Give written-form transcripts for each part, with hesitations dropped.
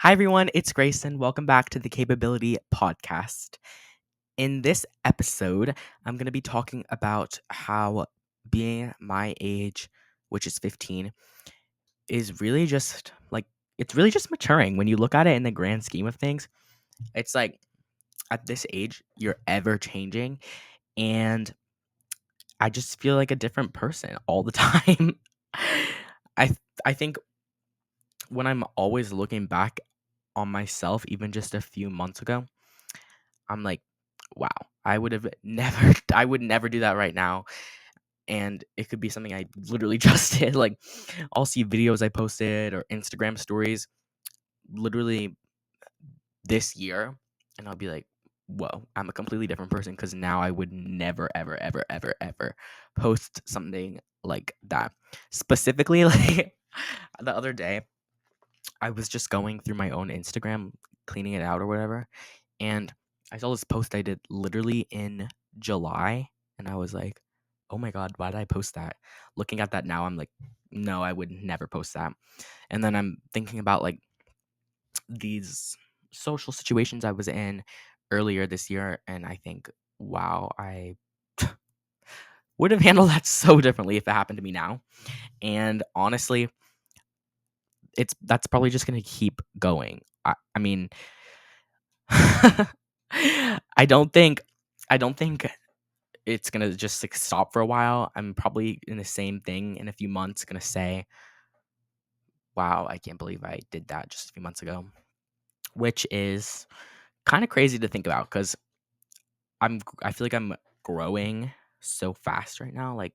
Hi, everyone. It's Grayson. Welcome back to the Capability Podcast. In this episode, I'm going to be talking about how being my age, which is 15, is really just it's really just maturing. When you look at it in the grand scheme of things, it's like at this age, you're ever changing. And I just feel like a different person all the time. I think when I'm always looking back on myself, even just a few months ago, I'm like, wow, I would have never, I would never do that right now. And it could be something I literally just did. Like, I'll see videos I posted or Instagram stories literally this year, and I'll be like, whoa, I'm a completely different person because now I would never, ever, ever, ever, ever post something like that. Specifically, like the other day, I was just going through my own Instagram, cleaning it out or whatever, and I saw this post I did literally in July, and I was like, "Oh my god, why did I post that?" Looking at that now, I'm like, "No, I would never post that." And then I'm thinking about like these social situations I was in earlier this year, and I think, "Wow, I would have handled that so differently if it happened to me now." And honestly, that's probably just gonna keep going. I mean, I don't think I don't think it's gonna just like stop for a while. I'm probably in the same thing in a few months gonna say, wow, I can't believe I did that just a few months ago. Which is kind of crazy to think about because I feel like I'm growing so fast right now, like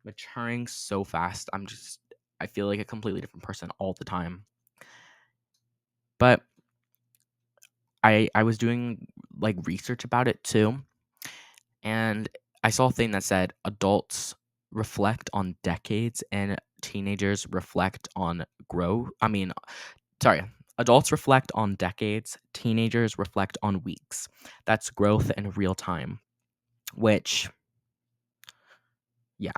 maturing so fast. I feel like a completely different person all the time. But I was doing like research about it too, and I saw a thing that said adults reflect on decades and teenagers reflect on grow. Sorry, adults reflect on decades, teenagers reflect on weeks. That's growth in real time, which, yeah,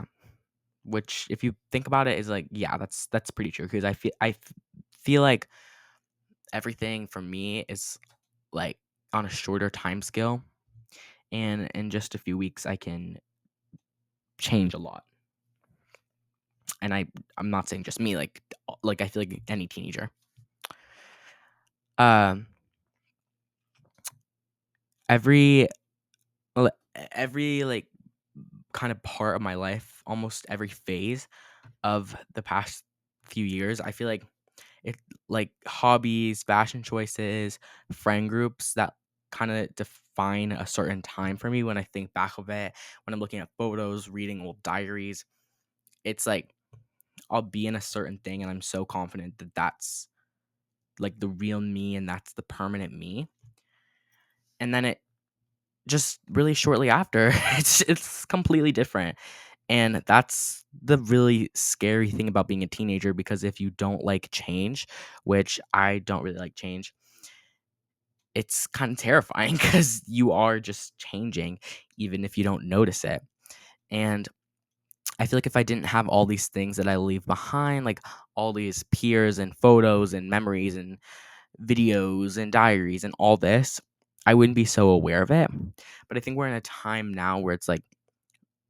which if you think about it is like, yeah, that's pretty true because I feel like everything for me is like on a shorter time scale, and in just a few weeks I can change a lot. And I'm not saying just me, like I feel like any teenager. Um, every l- every like kind of part of my life, almost every phase of the past few years, I feel like it like hobbies, fashion choices, friend groups that kind of define a certain time for me when I think back of it, when I'm looking at photos, reading old diaries, it's like I'll be in a certain thing and I'm so confident that that's like the real me and that's the permanent me. And then it just really shortly after, it's completely different. And that's the really scary thing about being a teenager because if you don't like change, which I don't really like change, it's kind of terrifying because you are just changing even if you don't notice it. And I feel like if I didn't have all these things that I leave behind, like all these peers and photos and memories and videos and diaries and all this, I wouldn't be so aware of it. But I think we're in a time now where it's like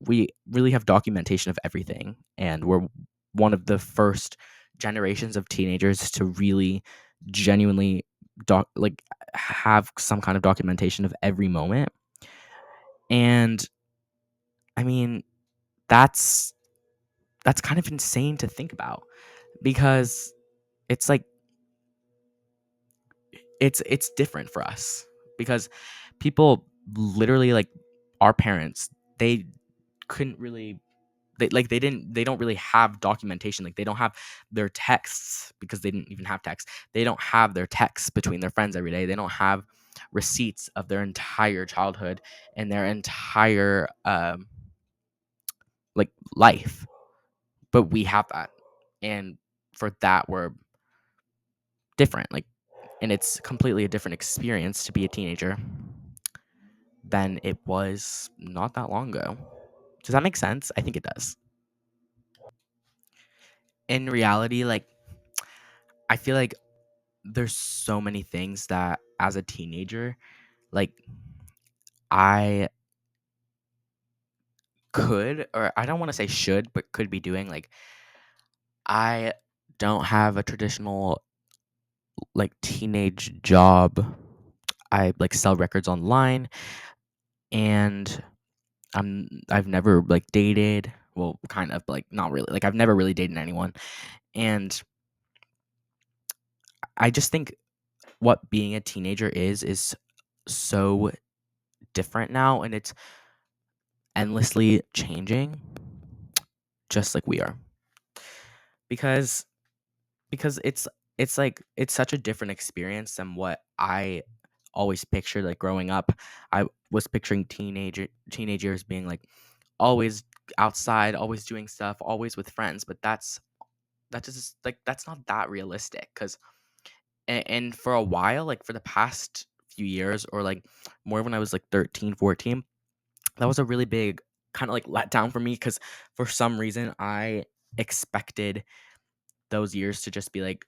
we really have documentation of everything, and we're one of the first generations of teenagers to really genuinely have some kind of documentation of every moment. And I mean, that's that's kind of insane to think about because it's like it's different for us because people literally like our parents, they couldn't really they don't really have documentation, like they don't have their texts because they didn't even have text. They don't have their texts between their friends every day. They don't have receipts of their entire childhood and their entire like life, but we have that. And for that we're different, like, and it's completely a different experience to be a teenager than it was not that long ago. Does that make sense? I think it does. In reality, like I feel like there's so many things that as a teenager, like I could, or I don't want to say should, but could be doing. Like I don't have a traditional like teenage job. I like sell records online, and I've never like dated. Well, kind of like not really. Like I've never really dated anyone, and I just think what being a teenager is so different now, and it's endlessly changing, just like we are. Because it's like it's such a different experience than what I always pictured like growing up. I was picturing teenagers being like always outside, always doing stuff, always with friends, but that's just like that's not that realistic cuz and for a while, like for the past few years or like more when I was like 13, 14, that was a really big kind of like letdown for me cuz for some reason I expected those years to just be like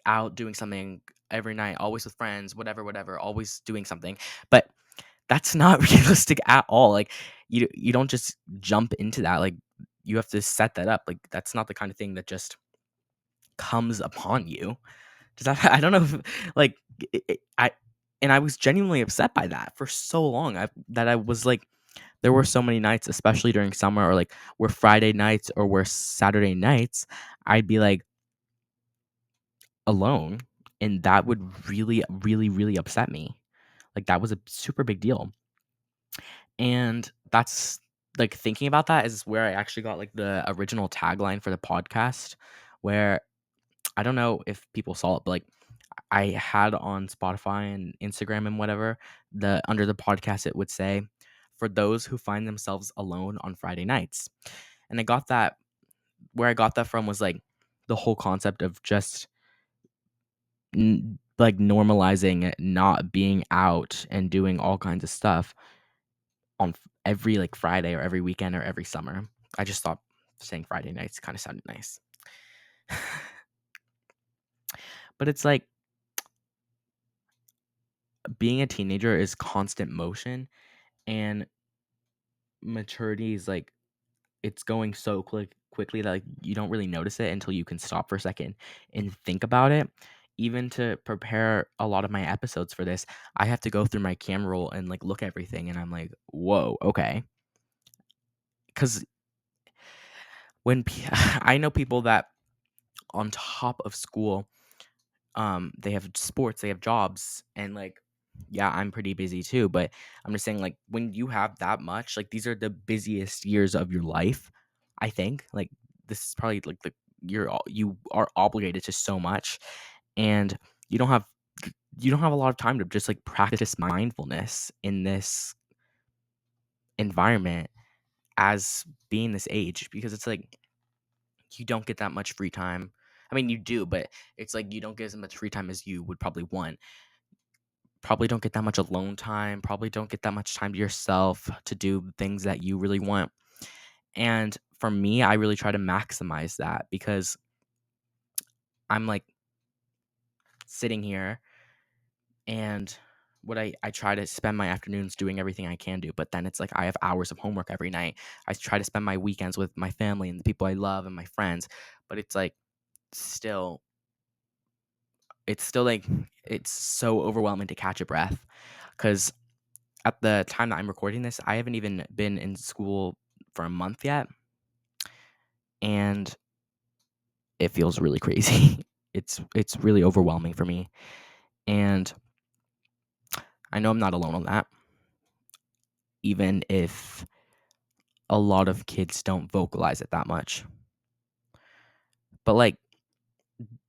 out doing something every night, always with friends, whatever, whatever, always doing something. But that's not realistic at all. Like you don't just jump into that. Like you have to set that up. Like that's not the kind of thing that just comes upon you. Does that I don't know if like I and I was genuinely upset by that for so long. I was like there were so many nights, especially during summer or like where Friday nights or where Saturday nights, I'd be like alone, and that would really, really, really upset me. Like that was a super big deal. And that's like thinking about that is where I actually got like the original tagline for the podcast where I don't know if people saw it, but like I had on Spotify and Instagram and whatever, the under the podcast it would say for those who find themselves alone on Friday nights. And I got that where I got that from was like the whole concept of just like normalizing not being out and doing all kinds of stuff on every like Friday or every weekend or every summer. I just thought saying Friday nights kind of sounded nice. But it's like being a teenager is constant motion, and maturity is like it's going so quickly that like you don't really notice it until you can stop for a second and think about it. Even to prepare a lot of my episodes for this, I have to go through my camera roll and like look at everything, and I'm like, whoa, okay. Because I know people that on top of school, they have sports, they have jobs, and like, yeah, I'm pretty busy too. But I'm just saying, like, when you have that much, like, these are the busiest years of your life. I think, like, this is probably like you are obligated to so much, and you don't have you don't have a lot of time to just like practice mindfulness in this environment as being this age because it's like you don't get that much free time. I mean, you do, but it's like you don't get as much free time as you would probably want. Probably don't get that much alone time. Probably don't get that much time to yourself to do things that you really want. And for me, I really try to maximize that because I'm like sitting here and I try to spend my afternoons doing everything I can do, but then it's like I have hours of homework every night. I try to spend my weekends with my family and the people I love and my friends, but it's like still it's still like it's so overwhelming to catch a breath because at the time that I'm recording this, I haven't even been in school for a month yet, and it feels really crazy. It's really overwhelming for me, and I know I'm not alone on that. Even if a lot of kids don't vocalize it that much, but like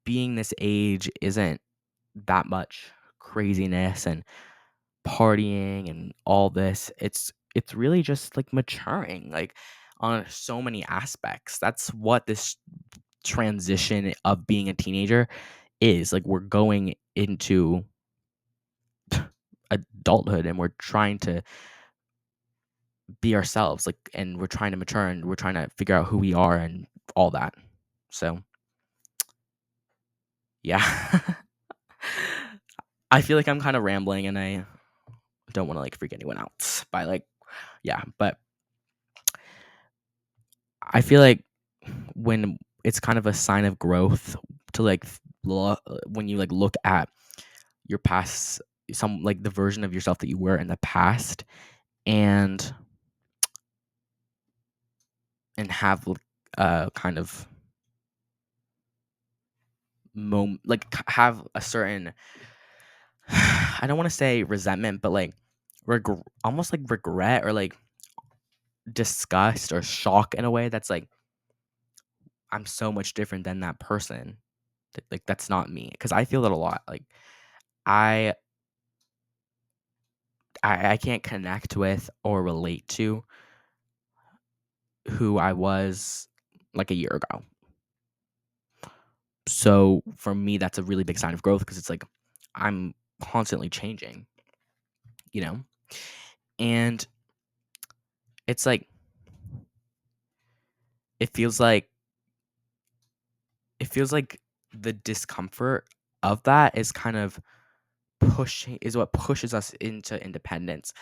being this age isn't that much craziness and partying and all this. It's really just like maturing, like on so many aspects. That's what this transition of being a teenager is. Like we're going into adulthood and we're trying to be ourselves, like, and we're trying to mature and we're trying to figure out who we are and all that. So, yeah. I feel like I'm kind of rambling, and I don't want to like freak anyone out by like, yeah, but I feel like when it's kind of a sign of growth to like when you like look at your past, some like the version of yourself that you were in the past, and have kind of like have a certain I don't want to say resentment, but like almost like regret or like disgust or shock in a way that's like I'm so much different than that person. Like that's not me, because I feel it a lot. Like I, I can't connect with or relate to who I was like a year ago. So for me, that's a really big sign of growth, because it's like I'm constantly changing, you know, and it's like it feels like it feels like the discomfort of that is kind of pushing is what pushes us into independence.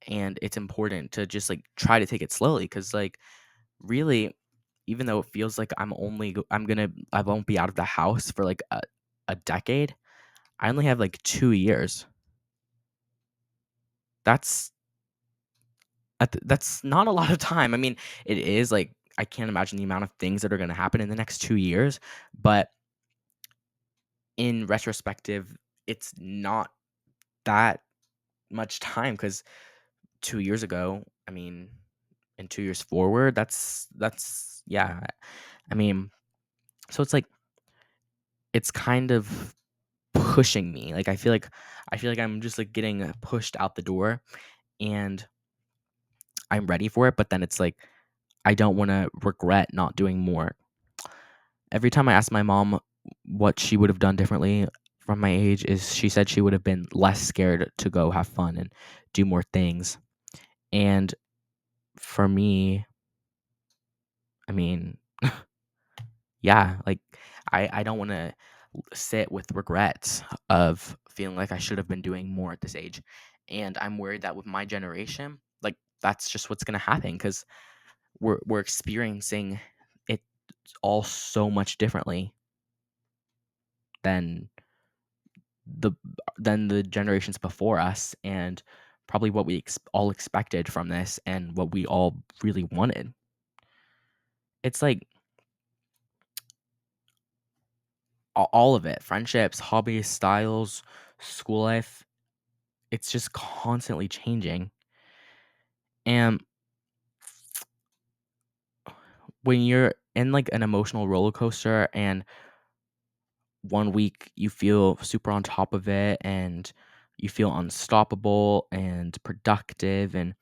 And it's important to just like try to take it slowly, because like really, even though it feels like I won't be out of the house for like a decade, I only have like 2 years. That's that's not a lot of time. I mean, it is like I can't imagine the amount of things that are going to happen in the next 2 years, but in retrospective, it's not that much time, because 2 years ago, I mean, and 2 years forward, that's yeah. I mean, so it's like it's kind of pushing me. Like I feel like I'm just like getting pushed out the door, and I'm ready for it, but then it's like I don't want to regret not doing more. Every time I ask my mom what she would have done differently from my age, is she said she would have been less scared to go have fun and do more things. And for me, I mean, yeah, like I don't want to sit with regrets of feeling like I should have been doing more at this age. And I'm worried that with my generation, like that's just what's going to happen, cuz we're experiencing it all so much differently than the the generations before us, and probably what we all expected from this and what we all really wanted. It's like all of it, friendships, hobbies, styles, school life, it's just constantly changing. And when you're in like an emotional roller coaster, and one week you feel super on top of it and you feel unstoppable and productive and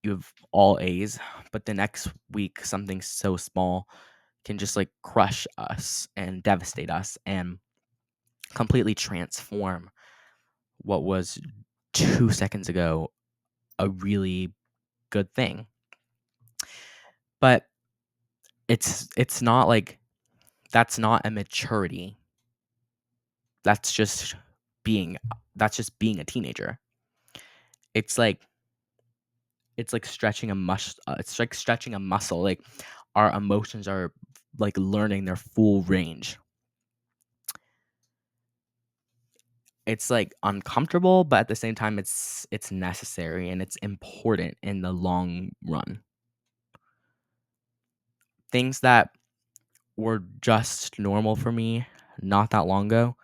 you have all A's, but the next week something so small can just like crush us and devastate us and completely transform what was 2 seconds ago a really good thing. But it's not like that's not a maturity. That's just being that's just being a teenager. It's like it's like stretching a muscle. Like our emotions are like learning their full range. It's like uncomfortable, but at the same time it's necessary and it's important in the long run. Things that were just normal for me not that long ago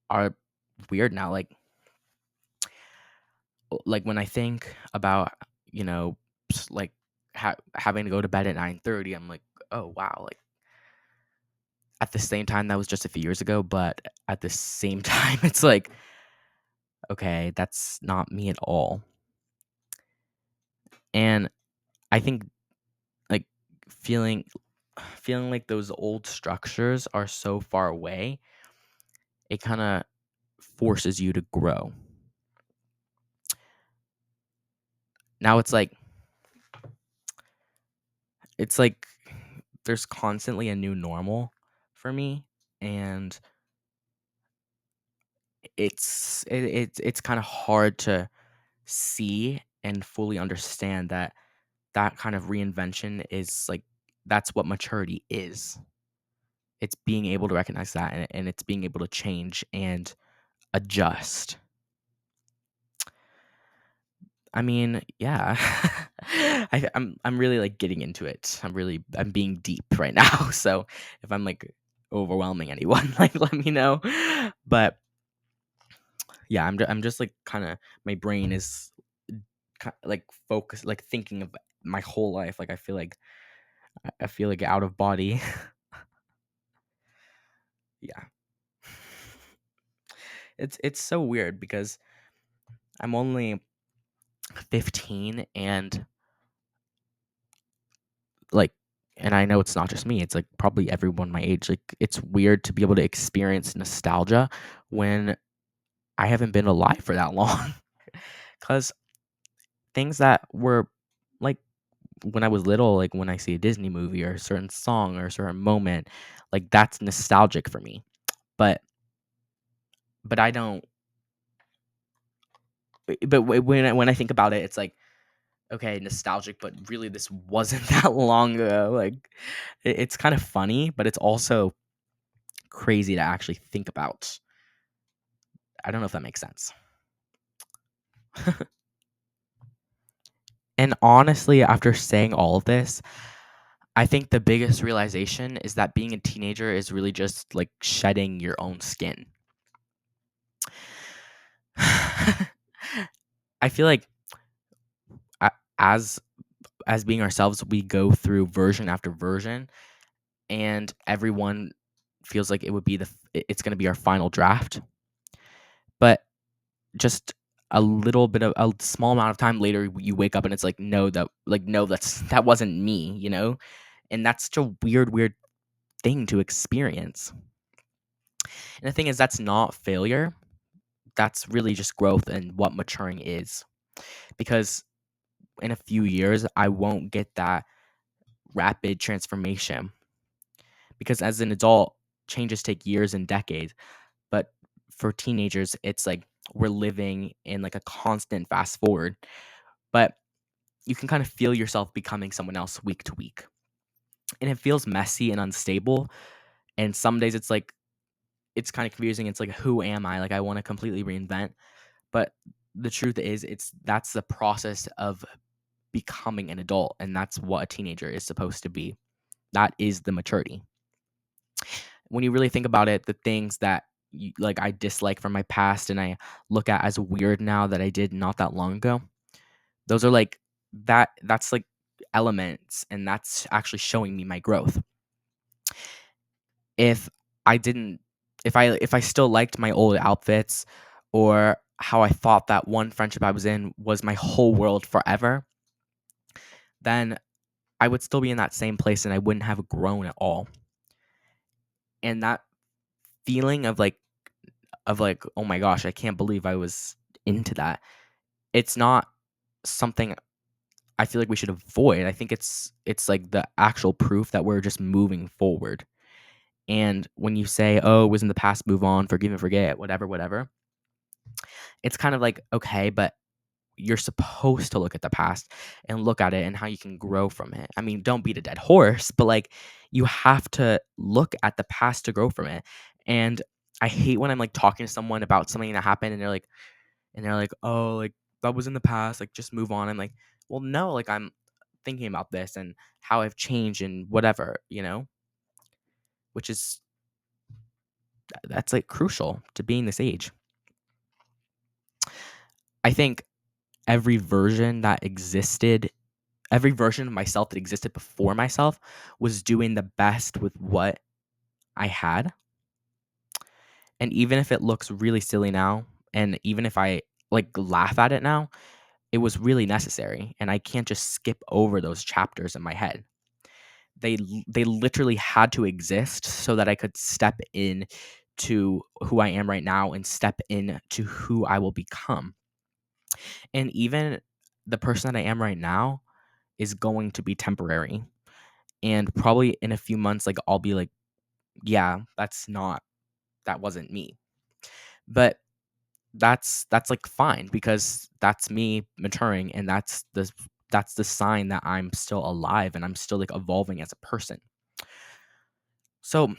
are weird now. Like when I think about, you know, like having to go to bed at 9:30, I'm like, "Oh, wow." Like at the same time that was just a few years ago, but at the same time it's like, okay, that's not me at all. And I think like feeling feeling like those old structures are so far away, it kind of forces you to grow. Now it's like there's constantly a new normal for me, and it's kind of hard to see and fully understand that that kind of reinvention is like that's what maturity is. It's being able to recognize that, and it's being able to change and adjust. I mean, yeah. I'm really like getting into it. I'm being deep right now. So if I'm like overwhelming anyone, like let me know. But yeah, I'm just like kind of my brain is like focused, like thinking of my whole life. Like I feel like out of body. Yeah. It's so weird because I'm only 15 and like and I know it's not just me, it's like probably everyone my age. Like it's weird to be able to experience nostalgia when I haven't been alive for that long. Cuz things that were like when I was little, like when I see a Disney movie or a certain song or a certain moment, like that's nostalgic for me. But I don't when I think about it, it's like okay, nostalgic, but really this wasn't that long ago. Like it's kind of funny, but it's also crazy to actually think about. I don't know if that makes sense. And honestly, after saying all of this, I think the biggest realization is that being a teenager is really just like shedding your own skin. I feel like a- as being ourselves, we go through version after version, and everyone feels like it would be it's going to be our final draft. But just a little bit of a small amount of time later, you wake up and it's like no, that wasn't me, and that's such a weird thing to experience. And the thing is, that's not failure. That's really just growth and what maturing is. Because in a few years, I won't get that rapid transformation. Because as an adult, changes take years and decades. But for teenagers, it's like we're living in like a constant fast forward. But you can kind of feel yourself becoming someone else week to week. And it feels messy and unstable. And some days it's like, it's kind of confusing. It's like, who am I? Like, I want to completely reinvent. But the truth is, that's the process of becoming an adult. And that's what a teenager is supposed to be. That is the maturity. When you really think about it, the things that like I dislike from my past and I look at as weird now that I did not that long ago, those are like that's like elements, and that's actually showing me my growth. If I didn't if I still liked my old outfits or how I thought that one friendship I was in was my whole world forever, then I would still be in that same place and I wouldn't have grown at all. And that feeling of like, oh my gosh, I can't believe I was into that. It's not something I feel like we should avoid. I think it's like the actual proof that we're just moving forward. And when you say, "Oh, it was in the past, move on, forgive and forget, whatever, whatever," it's kind of like, okay, but you're supposed to look at the past and look at it and how you can grow from it. I mean, don't beat a dead horse, but like you have to look at the past to grow from it. And I hate when I'm like talking to someone about something that happened and they're like, "Oh, like that was in the past, like just move on." I'm like, "Well, no, like I'm thinking about this and how I've changed and whatever, which is that's like crucial to being this age. I think every version that existed, every version of myself that existed before myself was doing the best with what I had. And even if it looks really silly now, and even if I like laugh at it now, it was really necessary. And I can't just skip over those chapters in my head. They literally had to exist so that I could step in to who I am right now and step in to who I will become. And even the person that I am right now is going to be temporary. And probably in a few months, like I'll be like, yeah, that wasn't me. But that's like fine because that's me maturing, and that's the sign that I'm still alive and I'm still like evolving as a person. So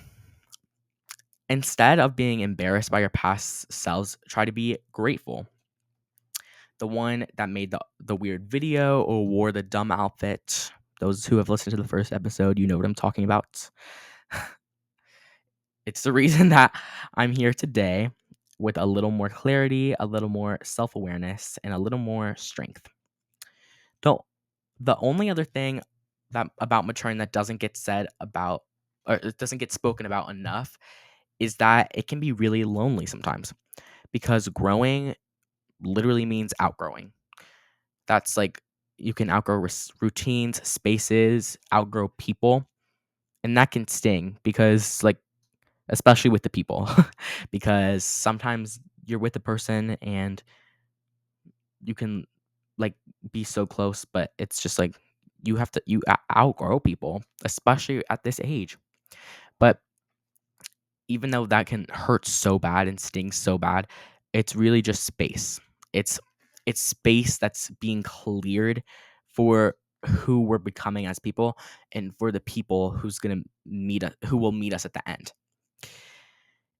instead of being embarrassed by your past selves, try to be grateful. The one that made the weird video or wore the dumb outfit. Those who have listened to the first episode, you know what I'm talking about. It's the reason that I'm here today with a little more clarity, a little more self awareness, and a little more strength. Don't The only other thing that about maturing that doesn't get said about, or it doesn't get spoken about enough, is that it can be really lonely sometimes, because growing literally means outgrowing. That's like you can outgrow routines, spaces, outgrow people, and that can sting because like especially with the people because sometimes you're with a person and you can like be so close, but it's just like outgrow people, especially at this age. But even though that can hurt so bad and sting so bad, it's really just space. It's it's space that's being cleared for who we're becoming as people, and for the people who will meet us at the end.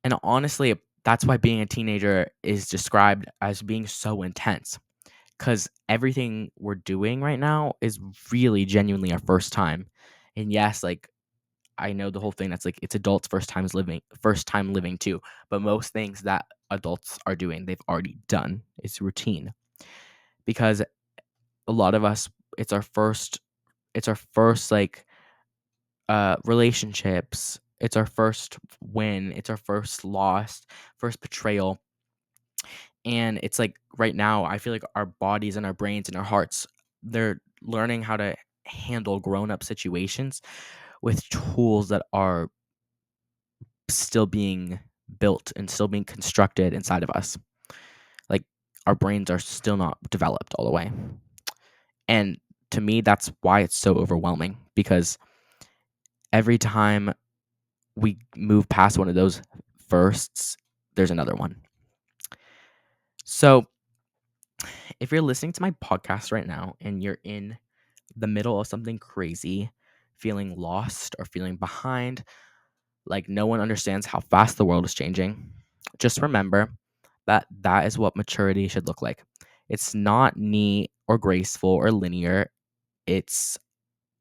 And honestly, that's why being a teenager is described as being so intense, because everything we're doing right now is really genuinely our first time. And yes, like I know the whole thing that's like it's adults' first time living too. But most things that adults are doing, they've already done. It's routine because a lot of us, it's our first like relationships. It's our first win. It's our first loss, first betrayal. And it's like right now, I feel like our bodies and our brains and our hearts, they're learning how to handle grown up situations with tools that are still being built and still being constructed inside of us. Like our brains are still not developed all the way. And to me, that's why it's so overwhelming, because every time we move past one of those firsts, there's another one. So if you're listening to my podcast right now and you're in the middle of something crazy, feeling lost or feeling behind, like no one understands how fast the world is changing, just remember that that is what maturity should look like. It's not neat or graceful or linear. It's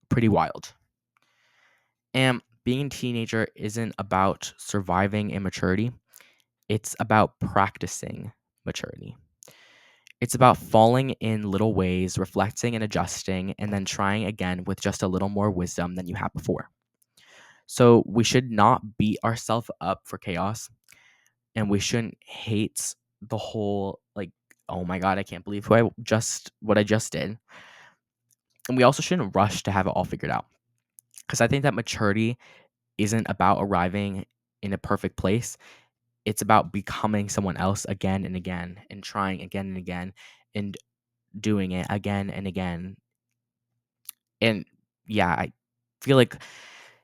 pretty wild. And being a teenager isn't about surviving immaturity. It's about practicing maturity. It's about falling in little ways, reflecting and adjusting, and then trying again with just a little more wisdom than you had before. So we should not beat ourselves up for chaos, and we shouldn't hate the whole like, oh my god, I can't believe what I just did. And we also shouldn't rush to have it all figured out, because I think that maturity isn't about arriving in a perfect place. It's about becoming someone else again and again, and trying again and again, and doing it again and again. And yeah, I feel like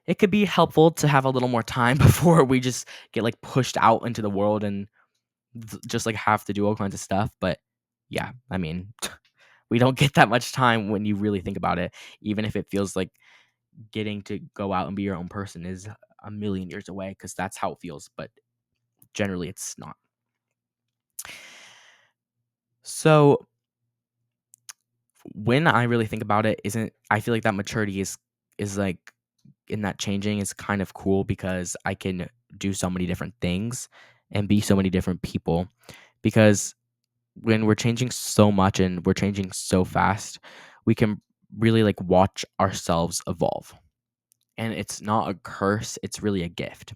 it could be helpful to have a little more time before we just get like pushed out into the world and just like have to do all kinds of stuff. But yeah, I mean, we don't get that much time when you really think about it, even if it feels like getting to go out and be your own person is a million years away, because that's how it feels. But generally, it's not. So when I really think about it, isn't I feel like that maturity is like in that changing is kind of cool, because I can do so many different things and be so many different people. Because when we're changing so much and we're changing so fast, we can really like watch ourselves evolve. And it's not a curse, it's really a gift.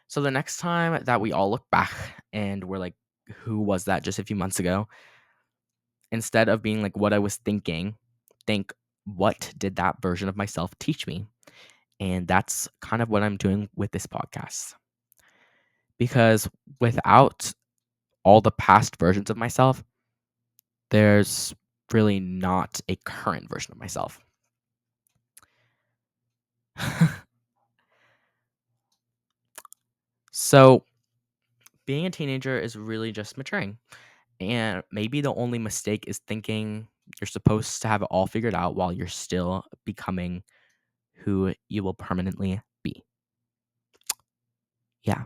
So the next time that we all look back and we're like, who was that just a few months ago? Instead of being like what I was thinking, think, what did that version of myself teach me? And that's kind of what I'm doing with this podcast. Because without all the past versions of myself, there's really not a current version of myself. So being a teenager is really just maturing. And maybe the only mistake is thinking you're supposed to have it all figured out while you're still becoming who you will permanently be. Yeah,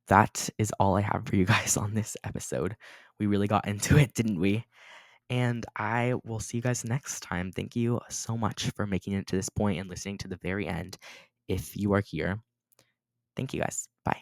that is all I have for you guys on this episode. We really got into it, didn't we? And I will see you guys next time. Thank you so much for making it to this point and listening to the very end. If you are here, thank you guys. Bye.